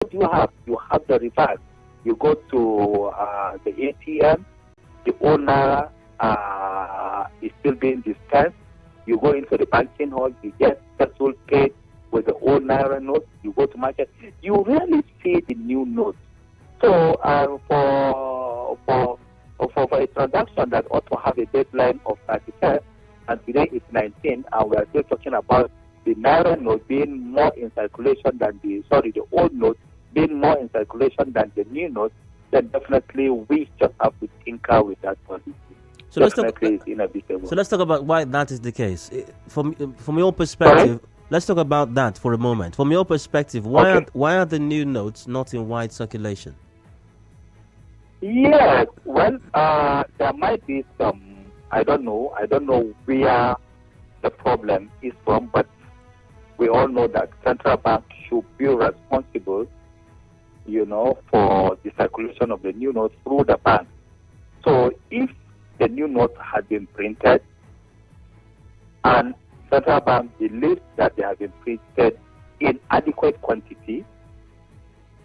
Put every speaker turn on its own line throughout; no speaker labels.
what you have? You have the reverse. You go to the ATM, the old Naira is still being dispensed. You go into the banking hall, you get petrol paid with the old Naira notes. You go to market, you really see the new notes. So for a transaction that ought to have a deadline of 31st, and today it's 19, and we are still talking about the Naira note being more in circulation than the old note being more in circulation than the new note, then definitely we just have to tinker with that policy.
So let's talk about why that is the case. From your perspective, let's talk about that for a moment. From your perspective, why are the new notes not in wide circulation?
Yes, well, there might be some. I don't know where the problem is from, but we all know that central bank should be responsible, for the circulation of the new notes through the bank. So if the new notes had been printed and central bank believes that they have been printed in adequate quantity,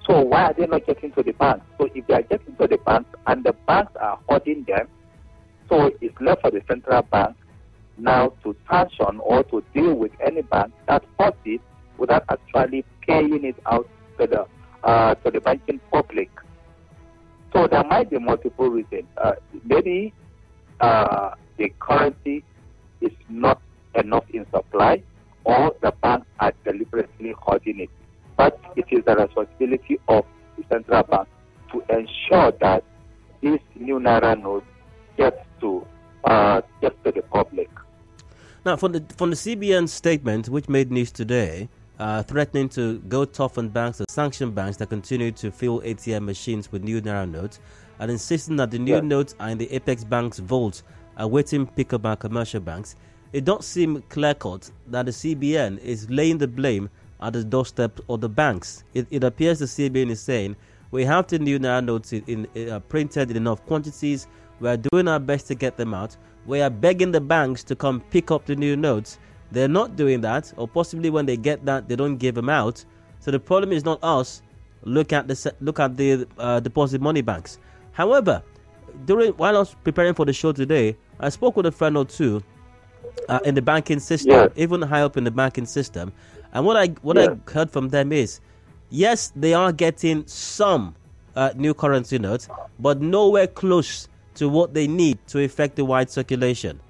so why are they not getting to the bank? So if they are getting to the bank and the banks are holding them, so it's left for the central bank now to sanction or to deal with any bank that holds it without actually paying it out to the banking public. So there might be multiple reasons. Maybe the currency is not enough in supply, or the banks are deliberately holding it. But it is the responsibility of the central bank to ensure that this new Naira note gets to the public.
Now, from the CBN statement, which made news today, threatening to go tough on banks and sanction banks that continue to fill ATM machines with new Naira notes, and insisting that the new notes are in the Apex Bank's vaults, awaiting pickup by commercial banks, it don't seem clear-cut that the CBN is laying the blame at the doorstep of the banks. It appears the CBN is saying, we have the new Naira notes printed in enough quantities, we are doing our best to get them out, we are begging the banks to come pick up the new notes. They're not doing that, or possibly when they get that, they don't give them out. So the problem is not us. Look at the deposit money banks. However, while I was preparing for the show today, I spoke with a friend or two in the banking system, even high up in the banking system, and what I heard from them is, yes, they are getting some new currency notes, but nowhere close to what they need to effect the wide circulation.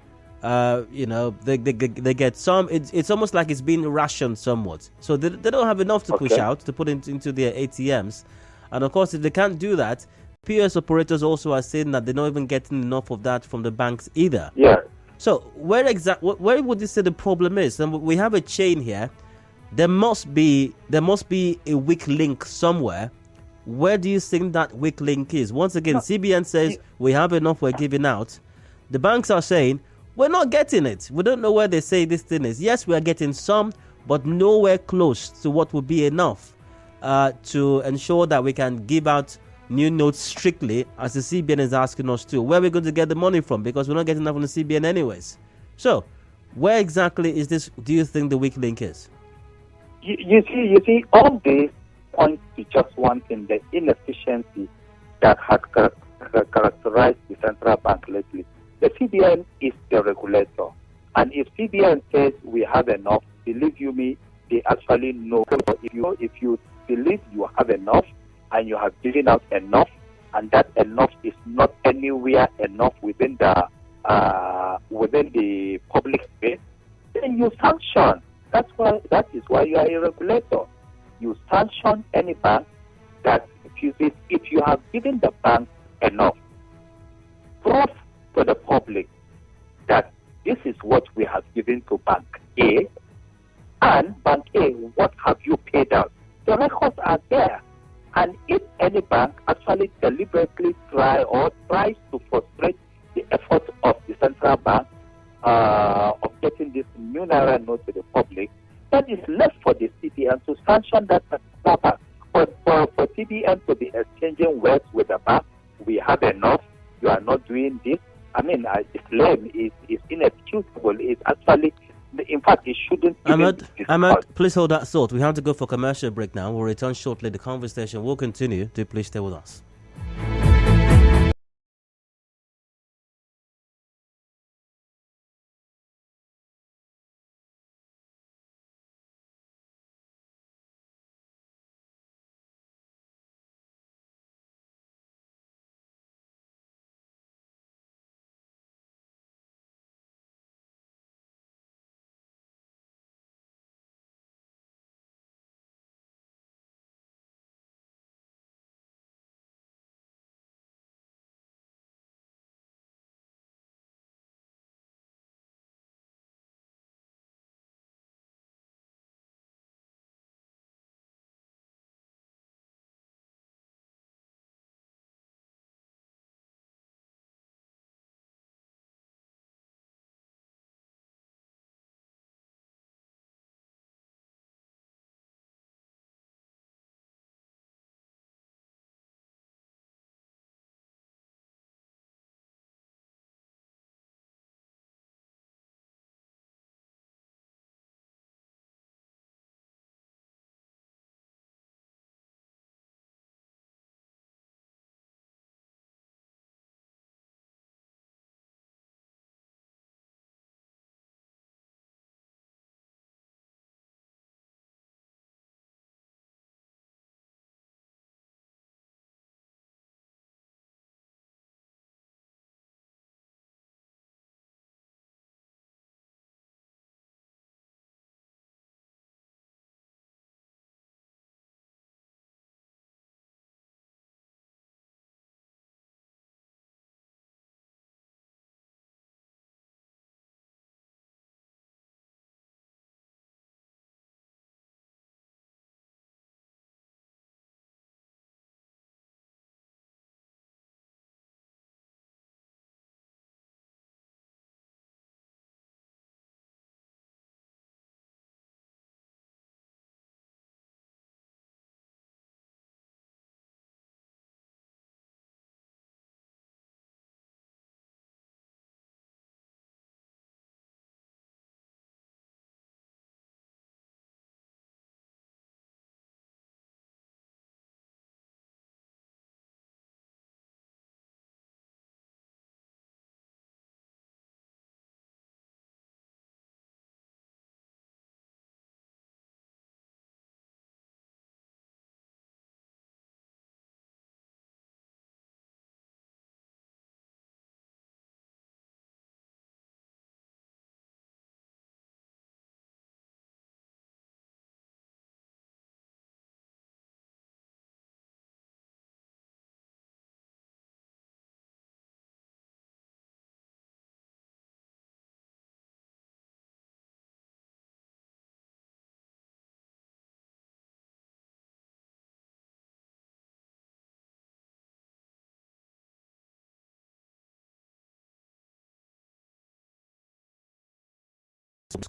They get some. It's almost like it's being rationed somewhat. So they don't have enough to push out to put into their ATMs, and of course, if they can't do that, POS operators also are saying that they're not even getting enough of that from the banks either.
Yeah.
So where would you say the problem is? And we have a chain here. There must be a weak link somewhere. Where do you think that weak link is? Once again, CBN says we have enough, we're giving out. The banks are saying we're not getting it. We don't know where they say this thing is. Yes, we are getting some, but nowhere close to what would be enough to ensure that we can give out new notes strictly, as the CBN is asking us to. Where are we going to get the money from? Because we're not getting enough from the CBN anyways. So, where exactly is this? Do you think the weak link is?
You see, all this points to just one thing: the inefficiency that has characterized the central bank lately. The CBN is the regulator, and if CBN says we have enough, believe you me, they actually know. If you believe you have enough and you have given out enough, and that enough is not anywhere enough within the public space, then you sanction. That is why you are a regulator. You sanction any bank that refuses. If you have given the bank enough, prove to the public that this is what we have given to Bank A, and Bank A, what have you paid out? The records are there. And if any bank actually deliberately tries to frustrate the efforts of the central bank of getting this new Naira note to the public, that is left for the CBN to sanction that central bank. But for CBN to be exchanging words with the bank, we have enough, you are not doing this. I mean, it's lame, it's inexcusable. It's actually, In fact, it shouldn't even be discussed.
Ahmad, please hold that thought. We have to go for commercial break now. We'll return shortly. The conversation will continue. Do please stay with us.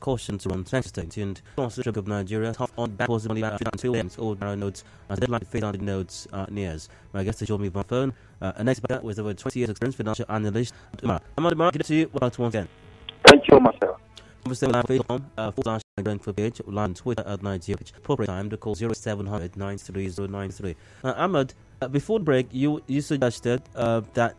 Caution to run sensitive tuned Constitution of Nigeria on back possibly until ends old Naira notes as deadline to fade on the notes nears. My guest to show me by phone. Next back with over 20 years experience financial analyst Umaru. Ahmad, good to see you once again.
Thank you, Marcel.
Conversation live Facebook, full Nigerian for page, line Twitter at Nigeria. Appropriate time to call 0700 93093. Ahmad, before the break, you suggested that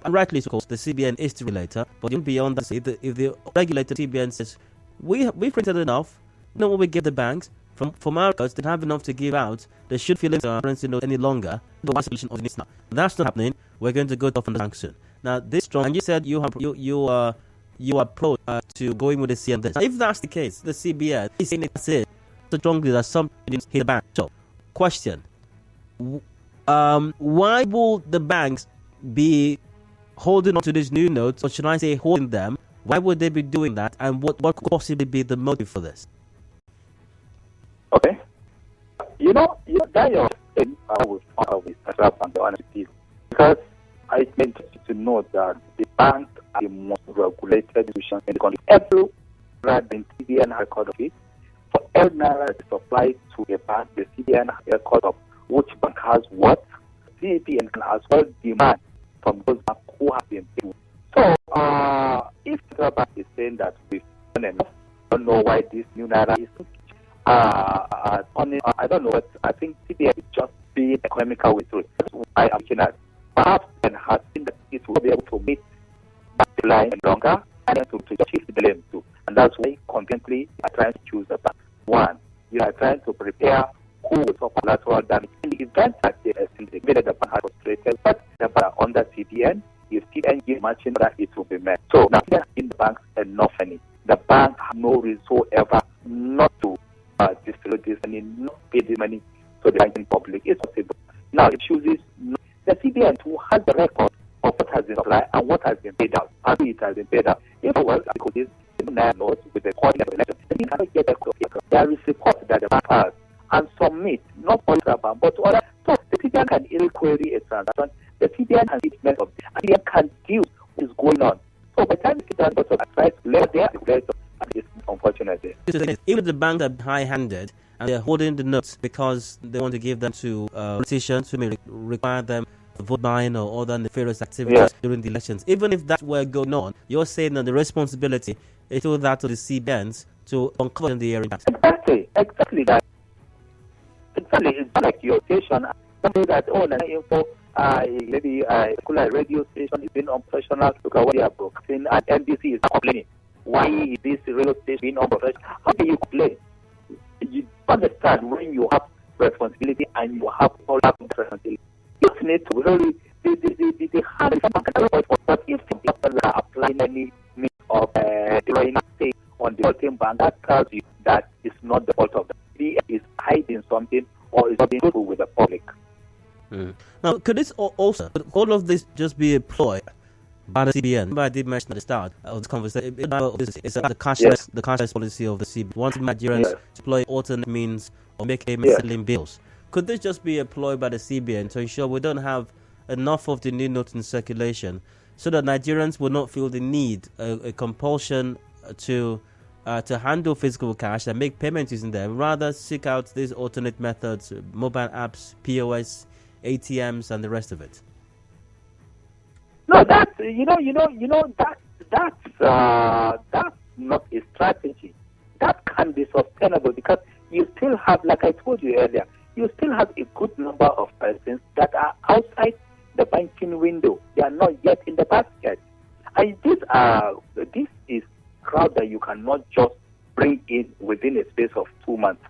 rightly so, of course, the CBN is the regulator, but even beyond that, if the regulator CBN says we printed enough, what we give the banks from our records, they have enough to give out. They should feel currency note any longer. That's not happening. We're going to go off on the sanction. Now, this strong, and you said you are pro to going with the CBN. Now, if that's the case, the CBN is saying that's it so strongly that some didn't hit the bank. So, question: why will the banks be holding on to these new notes, or should I say holding them? Why would they be doing that, and what could possibly be the motive for this?
Okay, that your thing with the honesty, because I meant to note that the bank are the most regulated institution in the country. Every the CBN record of it. For every naira that is supplied to a bank, the CBN record of which bank has what. CBN can as well demand from those banks who have been paid. So, if the bank is saying that we've done enough, don't know why this new Naira is I don't know, but I think CBN is just being economical with it. That's why I'm looking at. Perhaps and has seen that it will be able to meet that line longer and to shift the blame too. And that's why constantly you are trying to choose the bank. One, you are trying to prepare who will suffer collateral damage. In the event that the bank has frustrated, but the bank under CBN, if CBN gives matching that it will be met. So now in the banks enough money. The bank has no reason whatsoever not to distribute this money, not pay the money to the banking public. It's possible. Now it chooses the CBN who has the record of what has been applied and what has been paid out. And it has been paid out. If it was because this notes with the coin of election, then you cannot get a copy. There is report that the bank has and submit, not all the bank, but other. So the CBN can query a transaction. The CBN has statement of this. And CBN can deal with what is going on. So by the time the CBN goes to try to let their declaration, it's unfortunate.
Even the banks are high-handed and they're holding the notes because they want to give them to politicians who may require them to vote buying or other nefarious activities during the elections. Even if that were going on, you're saying that the responsibility is to that to the CBNs to uncover the area.
Exactly that. Exactly, it's not like your station. Something that info, maybe a radio station is being unprofessional because what they are broadcasting and NBC is complaining. Why is this radio station being unprofessional? How do you complain? You understand when you have responsibility and you have all that responsibility. You need to really the hard but if people are applying any means of drawing stake on the voting bank, that tells you that it's not the fault of the CBN is hiding something or is not being truthful with the public.
Now, could this also, could all of this just be a ploy by the CBN? I did mention at the start of this conversation, it's the cashless policy of the CBN. Wanting Nigerians to deploy alternate means of making payments, selling bills. Could this just be a ploy by the CBN to ensure we don't have enough of the new notes in circulation so that Nigerians will not feel the need, a compulsion to handle physical cash and make payments using them, rather seek out these alternate methods, mobile apps, POS, ATMs, and the rest of it?
No, that's not a strategy. That can be sustainable because you still have, like I told you earlier, you still have a good number of persons that are outside the banking window. They are not yet in the basket. And this is crowd that you cannot just bring in within a space of 2 months.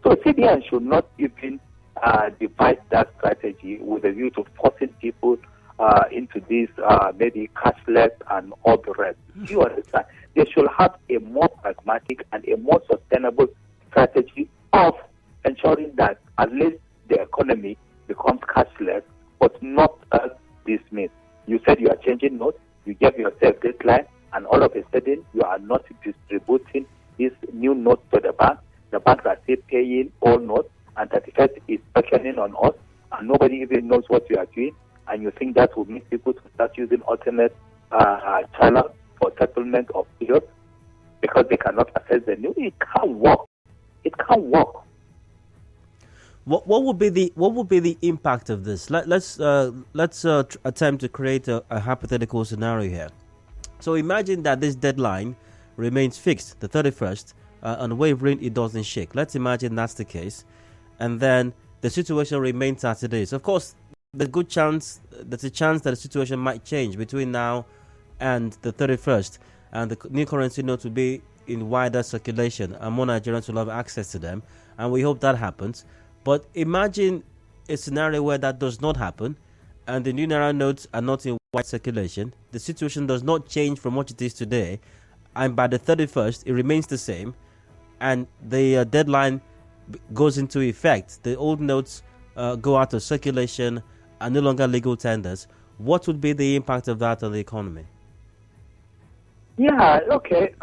So CBN should not even devise that strategy with a view to forcing people into this maybe cashless and all the rest. Do you understand? They should have a more pragmatic and a more sustainable strategy of ensuring that at least the economy becomes cashless, but not as this means. You said you are changing notes, you gave yourself deadline, and all of a sudden you are not distributing these new notes to the bank. The banks are still paying all notes, and 31st is beckoning on us, and nobody even knows what you are doing, and you think that will make people to start using alternate channels for settlement of bills because they cannot access the new. It can't work. It can't work.
What would be the impact of this? Let's attempt to create a hypothetical scenario here. So imagine that this deadline remains fixed, the 31st, unwavering, it doesn't shake. Let's imagine that's the case, and then the situation remains as it is. Of course, there's a chance that the situation might change between now and the 31st, and the new currency notes will be in wider circulation, and more Nigerians will have access to them, and we hope that happens. But imagine a scenario where that does not happen, and the new Naira notes are not in wide circulation. The situation does not change from what it is today, and by the 31st, it remains the same, and the deadline goes into effect. The old notes go out of circulation, are no longer legal tenders. What would be the impact of that on the economy?
Yeah, okay.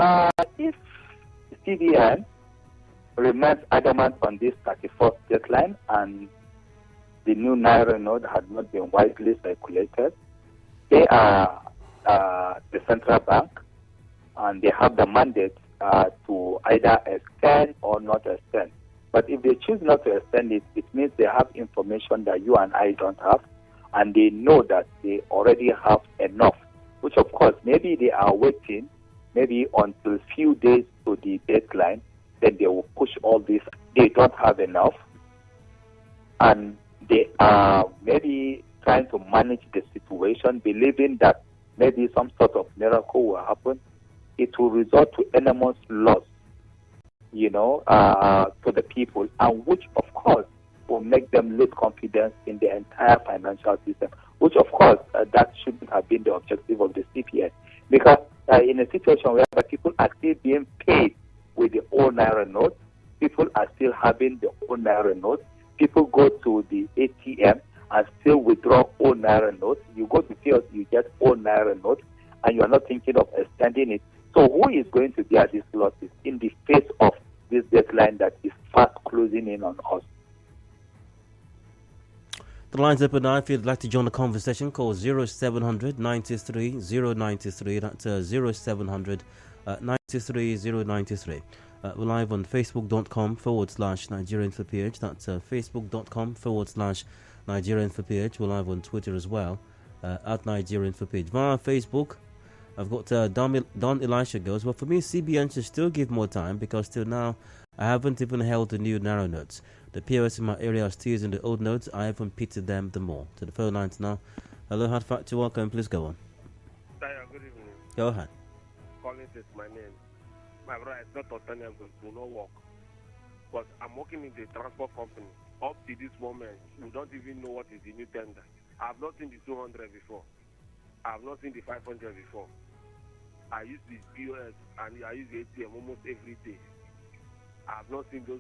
If CBN remains adamant on this 31st deadline and the new Naira note had not been widely circulated, they are the central bank and they have the mandate to either extend or not extend. But if they choose not to extend it, it means they have information that you and I don't have, and they know that they already have enough, which of course maybe they are waiting maybe until few days to the deadline, then they will push all this. They don't have enough, and they are maybe trying to manage the situation, believing that maybe some sort of miracle will happen. It will result to enormous loss, to the people, and which, of course, will make them lose confidence in the entire financial system, which, of course, that shouldn't have been the objective of the CPN. Because in a situation where people are still being paid with the old Naira notes, people are still having the old Naira notes, people go to the ATM and still withdraw old Naira notes. You go to POS, you get old Naira notes, and you are not thinking of extending it. So who is going to bear these losses in the face of this deadline that is fast closing in on us?
The line's open now. If you'd like to join the conversation, call 0700 93 093. That's 0700 93 093. We're live on facebook.com/Nigerian for PH. That's facebook.com/Nigerian for PH. We're live on Twitter as well, at Nigerian for PH. Via Facebook, I've got Don Elisha goes, well, for me, CBN should still give more time because till now, I haven't even held the new Naira notes. The POS in my area are still using the old notes. I haven't pitied them the more. To the phone lines now. Hello, hard fact to welcome. Please go on.
Naira, good evening.
Go ahead.
Calling is my name. My brother is not autonomous, will not work. But I'm working in the transport company. Up to this moment, we don't even know what is the new tender. I have not seen the 200 before. I have not seen the 500 before. I use the POS and I use the ATM almost every day. I have not seen those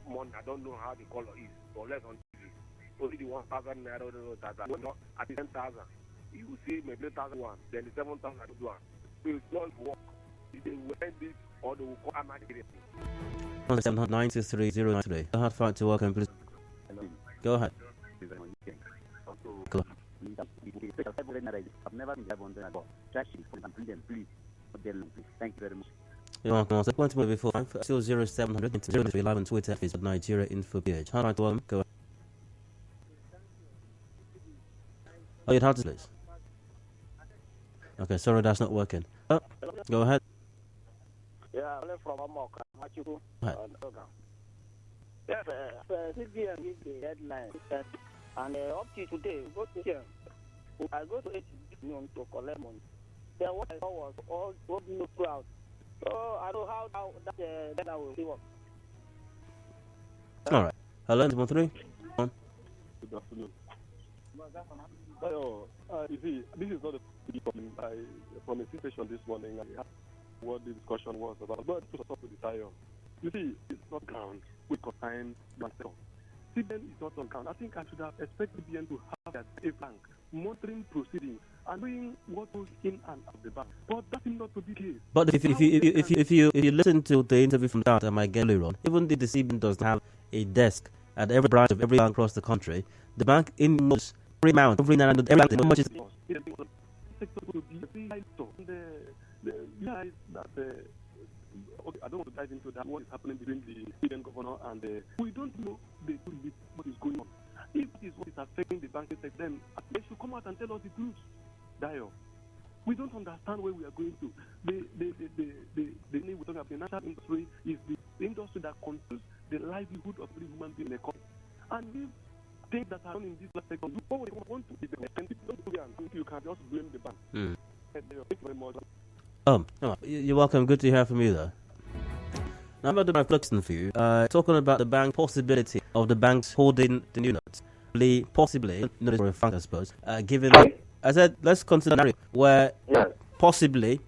money. I don't know how the color is, or less on TV. Only the 1,000 Naira that I not at the 10,000. You will see maybe 1,001, then the 7,000 one. So it's not work. They will end this or they will call Ahmad.
793 hard fact to welcome. Please go ahead.
I've never been 500 before. Try to bring them, please. Thank you very much.
You're welcome. Also, point to before. Still 0700 live on Twitter. Facebook Nigeria Info PH. How do I go? Oh, you'd have to please. Okay, sorry, that's not working. Oh, go ahead.
Yeah, I'm from Amok. Yes, CBN gives the headline, and up to today, go to here. I go to 8 noon to collect money. Then what I saw was all no crowd. So I don't know how that then I will see what.
All right. Hello, 1 3.
Good afternoon. You see, this is not a problem. From a situation this morning, I had what the discussion was about. But to stop with the tire. You see, it's not ground. We consign myself. CBN is not on ground. I think I should have expected CBN to have a bank monitoring proceedings and knowing what goes in and out of the bank. But that seems not to be the case.
But if you listen to the interview from that, I might get it wrong. Even if the CBN doesn't have a desk at every branch of every bank across the country, the bank in most every amount, every how much is
okay, I don't want to dive into that. What is happening between the CBN governor and we don't know what is going on. If this is what is affecting the banking sector, then they should come out and tell us the truth. Dio, we don't understand where we are going to. The we're talking about the national industry is the industry that controls the livelihood of every human being in the country. And if things that are done in this sector, you always want to be the you can just blame the bank. Thank you very much.
You're welcome. Good to hear from you, though. Now, I'm about to do my reflection for you. Talking about the bank possibility of the banks holding the new notes. Possibly, not for a fact, I suppose. Given that, I said, let's consider a scenario where possibly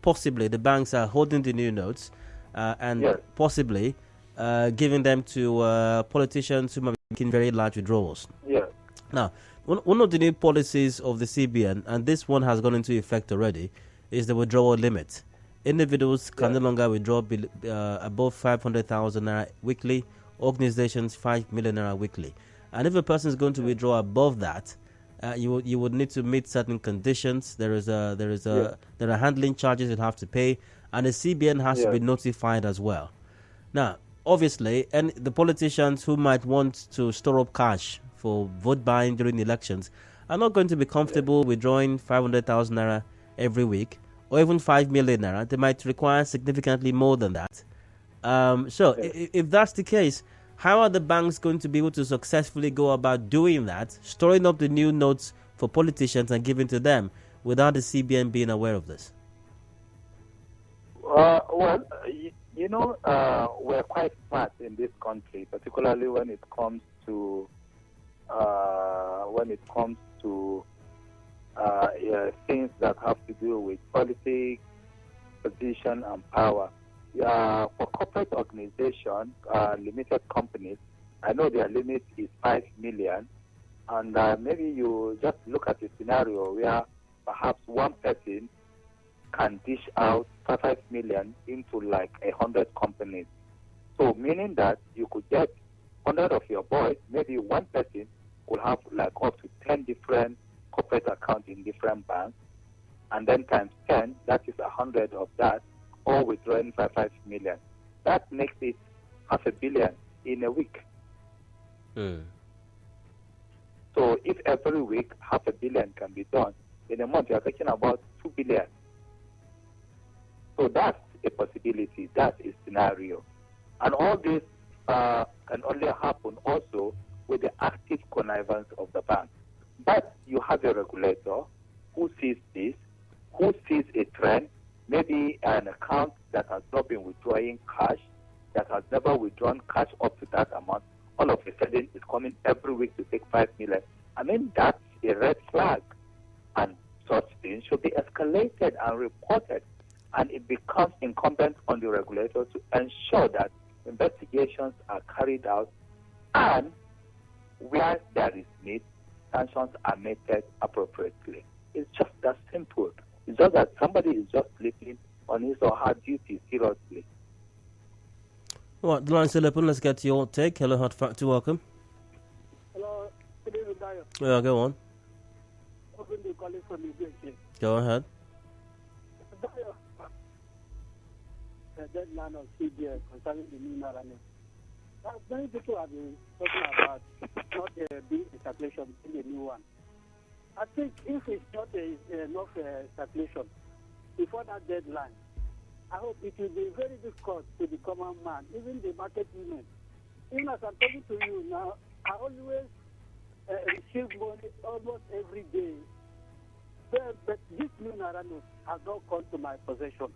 the banks are holding the new notes and possibly giving them to politicians who might be making very large withdrawals. Now, one of the new policies of the CBN, and this one has gone into effect already, is the withdrawal limit. Individuals can no longer withdraw above 500,000 naira weekly. Organizations 5 million naira weekly. And if a person is going to withdraw above that, you would need to meet certain conditions. There are handling charges you have to pay, and the CBN has to be notified as well. Now, obviously, and the politicians who might want to store up cash for vote buying during the elections are not going to be comfortable withdrawing 500,000 naira every week or even 5 million naira. They might require significantly more than that. If that's the case, how are the banks going to be able to successfully go about doing that, storing up the new notes for politicians and giving to them without the CBN being aware of this?
We're quite smart in this country, particularly when it comes to things that have to do with politics, position, and power. For corporate organizations, limited companies, I know their limit is 5 million, and maybe you just look at a scenario where perhaps one person can dish out 5 million into like 100 companies. So meaning that you could get 100 of your boys, maybe one person could have like up to 10 different corporate accounts in different banks, and then times 10, that is 100 of that, all withdrawing 5 million. That makes it 500 million in a week. So if every week 500 million can be done, in a month you are talking about 2 billion. So that's a possibility, that's a scenario. And all this can only happen also with the active connivance of the bank. But you have a regulator who sees this, who sees a trend, maybe an account that has not been withdrawing cash, that has never withdrawn cash up to that amount, all of a sudden is coming every week to take 5 million. I mean, that's a red flag. And such things should be escalated and reported. And it becomes incumbent on the regulator to ensure that investigations are carried out, and where there is need, sanctions are meted appropriately. It's just that simple. It's just that somebody is just sleeping on his or her duty seriously.
Well, the line's still open. Let's get to your take. Hello, Hot Factor. Welcome.
Hello, good evening, Dayo.
Yeah, go on.
Open the calling from the
Go ahead.
Dayo, the deadline of CBN concerning the new Naira. Many people have been talking about not being a circulation in the new one. I think if it's not enough circulation before that deadline, I hope it will be very difficult to the common man, even the market women. Even as I'm talking to you now, I always receive money almost every day. But this new Naira note has not come to my possession.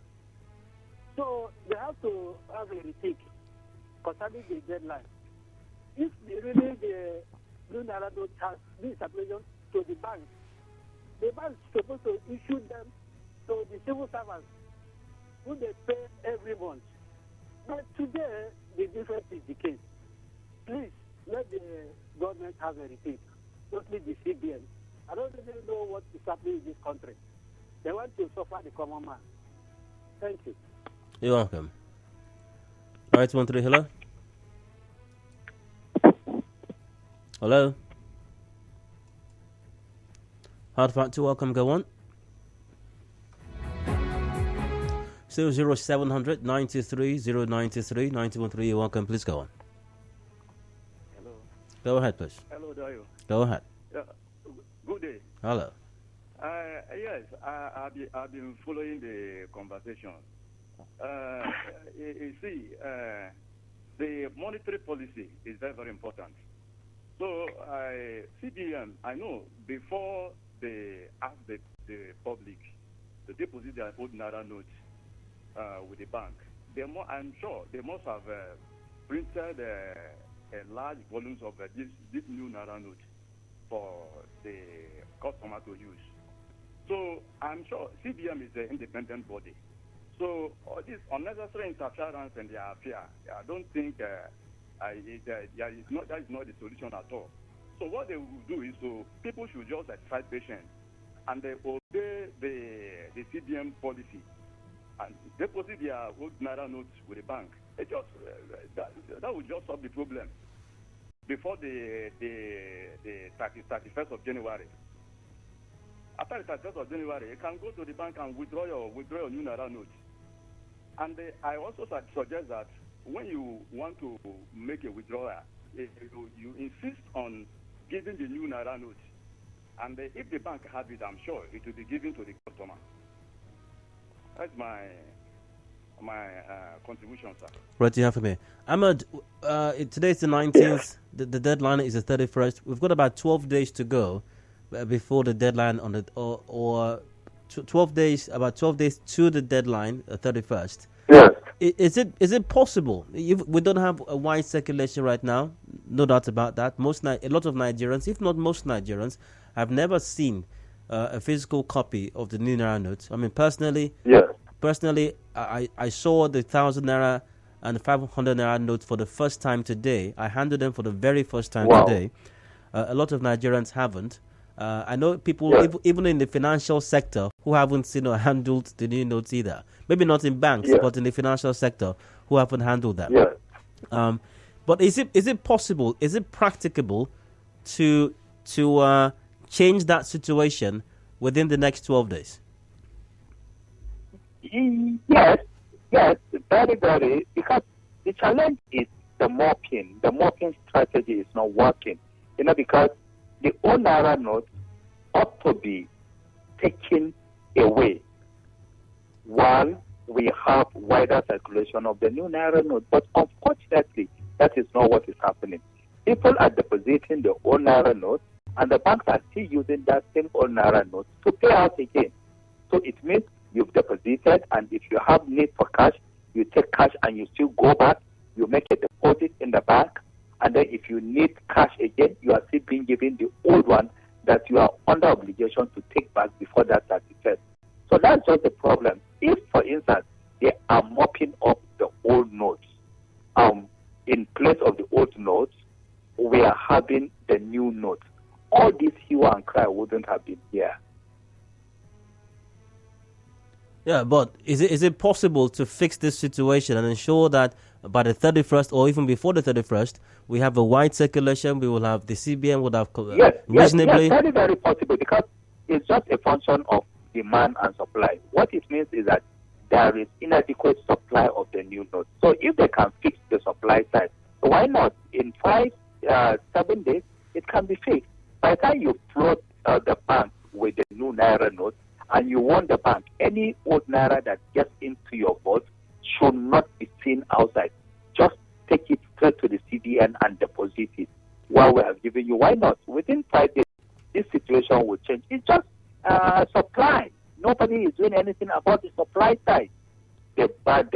So they have to have a retake concerning the deadline. If really the new Naira note has been circulated to the bank is supposed to issue them to the civil servants who they pay every month. But today, the difference is the case. Please, let the government have a retake, not the CBN. I don't really know what is happening in this country. They want to suffer the common man. Thank you.
You're welcome. All right, 1-3, hello? Hello? Hard Factor, welcome, go on. 00700 93 093 913, you're welcome, please go on.
Hello.
Go ahead, please.
Hello, Dayo.
Go ahead.
Good day.
Hello.
Yes, I've been following the conversation. You see, the monetary policy is very, very important. So, CBN, I know before they ask the public to deposit their old Naira notes with the bank, I'm sure they must have printed a large volumes of this new Naira note for the customer to use. So I'm sure CBN is an independent body. So all this unnecessary interference in their affair, I don't think that is not the solution at all. So what they will do is, people should just exercise patience and they obey the CBN policy and deposit their old Naira notes with the bank. It just that will just solve the problem before the 31st of January. After the 31st of January, you can go to the bank and withdraw your new Naira notes. And I also suggest that when you want to make a withdrawal, you insist on giving the new Naira notes. And if the bank has it, I'm sure it will be given to the customer. That's my contribution, sir.
Right, you have for me. Ahmad, today is the 19th. The deadline is the 31st. We've got about 12 days to go before the deadline on the or 12 days, about 12 days to the deadline, 31st.
Yes.
Is it possible? We don't have a wide circulation right now, no doubt about that. A lot of Nigerians, if not most Nigerians, have never seen a physical copy of the new Naira note. I mean, personally, I saw the 1,000 Naira and the 500 Naira notes for the first time today. I handled them for the very first time today. A lot of Nigerians haven't. I know people, even in the financial sector, who haven't seen or handled the new notes either. Maybe not in banks, but in the financial sector, who haven't handled them. But is it possible? Is it practicable to change that situation within the next 12 days?
Yes, very, very. Because the challenge is the mopping. The mopping strategy is not working. Because the old Naira note ought to be taken away while we have wider circulation of the new Naira note. But unfortunately, that is not what is happening. People are depositing the old Naira note, and the banks are still using that same old Naira note to pay out again. So it means you've deposited, and if you have need for cash, you take cash and you still go back, you make a deposit in the bank, and then if you need cash again, you are still being given the old one that you are under obligation to take back before that 31st. So that's just the problem. If, for instance, they are mopping up the old notes, in place of the old notes, we are having the new notes. All this hue and cry wouldn't have been here.
Yeah, but is it possible to fix this situation and ensure that by the 31st or even before the 31st, we have a wide circulation, we will have the CBN would have reasonably...
Yes, very, very possible, because it's just a function of demand and supply. What it means is that there is inadequate supply of the new notes. So if they can fix the supply side, why not? In 7 days, it can be fixed. By the time you float the bank with the new Naira notes, and you want the bank, any old Naira that gets into your vault should not be seen outside. Just take it straight to the CBN and deposit it while we have given you. Why not? Within 5 days, this situation will change. It's just supply. Nobody is doing anything about the supply side. The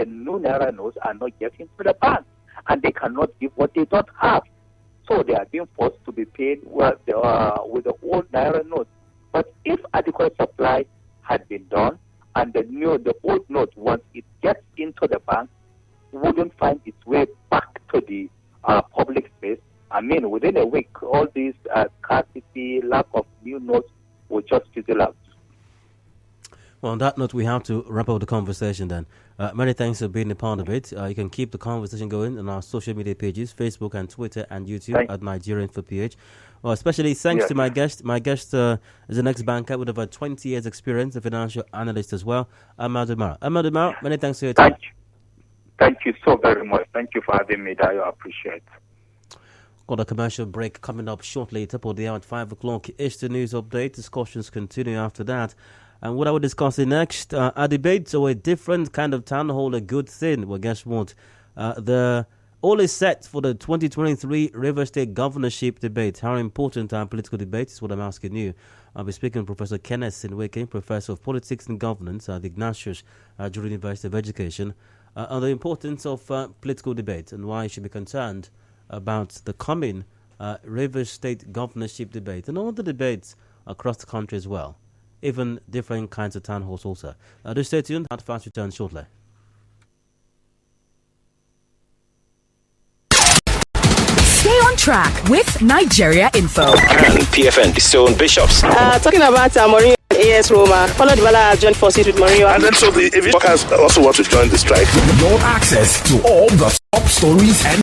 new Naira notes are not getting to the bank, and they cannot give what they don't have. So they are being forced to be paid with the old Naira notes. But if adequate supply had been done, and the old note, once it gets into the bank, wouldn't find its way back to the public space. I mean, within a week, all these scarcity, lack of new notes will just fizzle out.
Well, on that note, we have to wrap up the conversation then. Many thanks for being a part of it. You can keep the conversation going on our social media pages, Facebook and Twitter and YouTube at Nigerian for PH. Well, especially thanks to my guest. My guest is an ex-banker with over 20 years' experience, a financial analyst as well, Ahmad Umaru. Ahmad Umaru, many thanks for your time.
Thank you so very much. Thank you for having me. I appreciate it.
Got a commercial break coming up shortly. Top of the hour at 5 o'clock is the news update. Discussions continue after that. And what I will discuss next, are debates or a different kind of town hall a good thing? Well, guess what? The all is set for the 2023 River State governorship debate. How important are political debates is what I'm asking you. I'll be speaking to Professor Kenneth Sinweke, Professor of Politics and Governance at the Ignatius Juru University of Education, on the importance of political debate and why you should be concerned about the coming River State governorship debate and all the debates across the country as well. Even different kinds of town halls also. Do stay tuned. I'll fast return shortly.
Stay on track with Nigeria Info.
And PFN, the Stone Bishops.
Talking about Mourinho and AS Roma. Paulo Dybala joined forces with Mourinho.
And then so the workers also want to join the strike.
Your access to all the top stories and